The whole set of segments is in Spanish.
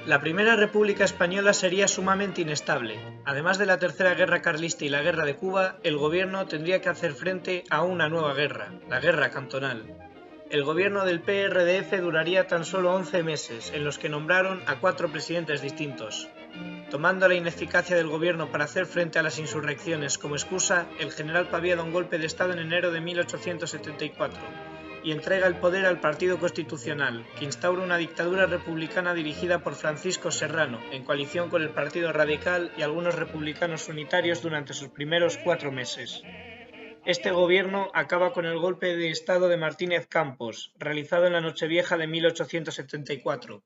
La Primera República Española sería sumamente inestable. Además de la Tercera Guerra Carlista y la Guerra de Cuba, el gobierno tendría que hacer frente a una nueva guerra, la Guerra Cantonal. El gobierno del PRDF duraría tan solo 11 meses, en los que nombraron a 4 presidentes distintos. Tomando la ineficacia del gobierno para hacer frente a las insurrecciones como excusa, el general Pavía da un golpe de Estado en enero de 1874 y entrega el poder al Partido Constitucional, que instaura una dictadura republicana dirigida por Francisco Serrano, en coalición con el Partido Radical y algunos republicanos unitarios durante sus primeros 4 meses. Este gobierno acaba con el golpe de Estado de Martínez Campos, realizado en la Nochevieja de 1874,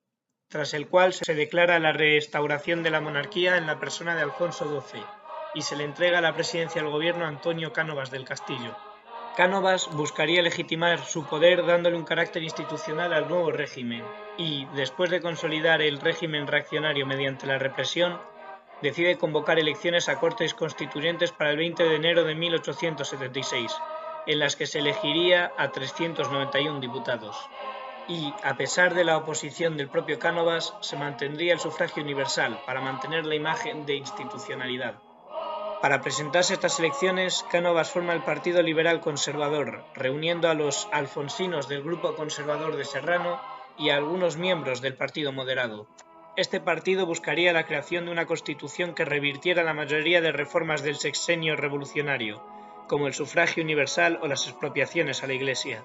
tras el cual se declara la restauración de la monarquía en la persona de Alfonso XII y se le entrega la presidencia del gobierno a Antonio Cánovas del Castillo. Cánovas buscaría legitimar su poder dándole un carácter institucional al nuevo régimen y, después de consolidar el régimen reaccionario mediante la represión, decide convocar elecciones a Cortes Constituyentes para el 20 de enero de 1876, en las que se elegiría a 391 diputados. Y, a pesar de la oposición del propio Cánovas, se mantendría el sufragio universal para mantener la imagen de institucionalidad. Para presentarse a estas elecciones, Cánovas forma el Partido Liberal Conservador, reuniendo a los alfonsinos del Grupo Conservador de Serrano y a algunos miembros del Partido Moderado. Este partido buscaría la creación de una constitución que revirtiera la mayoría de reformas del sexenio revolucionario, como el sufragio universal o las expropiaciones a la Iglesia.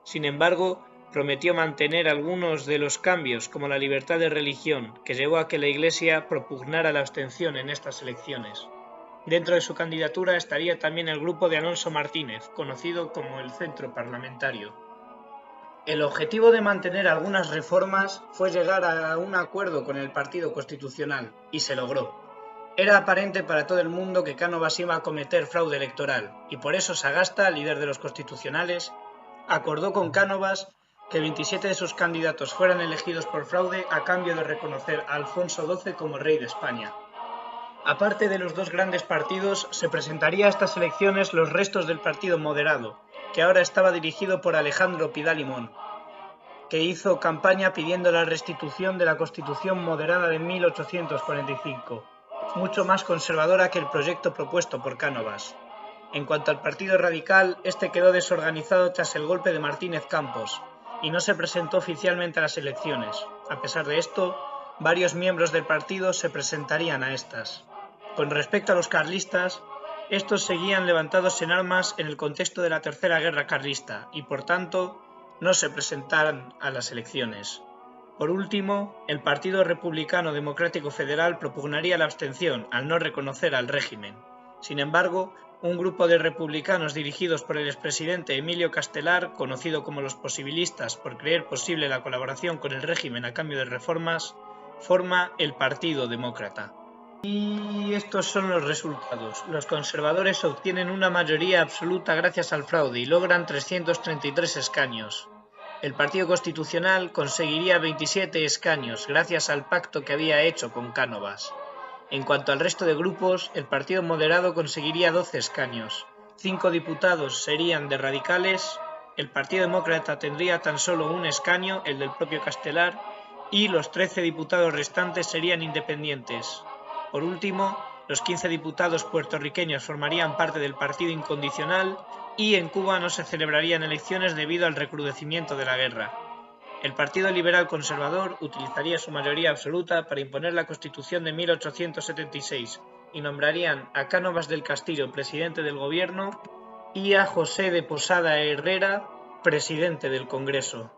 Sin embargo, prometió mantener algunos de los cambios, como la libertad de religión, que llevó a que la Iglesia propugnara la abstención en estas elecciones. Dentro de su candidatura estaría también el grupo de Alonso Martínez, conocido como el Centro Parlamentario. El objetivo de mantener algunas reformas fue llegar a un acuerdo con el Partido Constitucional, y se logró. Era aparente para todo el mundo que Cánovas iba a cometer fraude electoral, y por eso Sagasta, líder de los constitucionales, acordó con Cánovas que 27 de sus candidatos fueran elegidos por fraude a cambio de reconocer a Alfonso XII como rey de España. Aparte de los dos grandes partidos, se presentaría a estas elecciones los restos del Partido Moderado, que ahora estaba dirigido por Alejandro Pidal Limón, que hizo campaña pidiendo la restitución de la Constitución moderada de 1845, mucho más conservadora que el proyecto propuesto por Cánovas. En cuanto al Partido Radical, este quedó desorganizado tras el golpe de Martínez Campos y no se presentó oficialmente a las elecciones. A pesar de esto, varios miembros del partido se presentarían a estas. Con respecto a los carlistas, estos seguían levantados en armas en el contexto de la Tercera Guerra Carlista y, por tanto, no se presentaron a las elecciones. Por último, el Partido Republicano Democrático Federal propugnaría la abstención al no reconocer al régimen. Sin embargo, un grupo de republicanos dirigidos por el expresidente Emilio Castelar, conocido como los posibilistas por creer posible la colaboración con el régimen a cambio de reformas, forma el Partido Demócrata. Y estos son los resultados. Los conservadores obtienen una mayoría absoluta gracias al fraude y logran 333 escaños. El Partido Constitucional conseguiría 27 escaños gracias al pacto que había hecho con Cánovas. En cuanto al resto de grupos, el Partido Moderado conseguiría 12 escaños. 5 diputados serían de radicales, el Partido Demócrata tendría tan solo un escaño, el del propio Castelar, y los 13 diputados restantes serían independientes. Por último, los 15 diputados puertorriqueños formarían parte del Partido Incondicional y en Cuba no se celebrarían elecciones debido al recrudecimiento de la guerra. El Partido Liberal Conservador utilizaría su mayoría absoluta para imponer la Constitución de 1876 y nombrarían a Cánovas del Castillo presidente del gobierno y a José de Posada Herrera presidente del Congreso.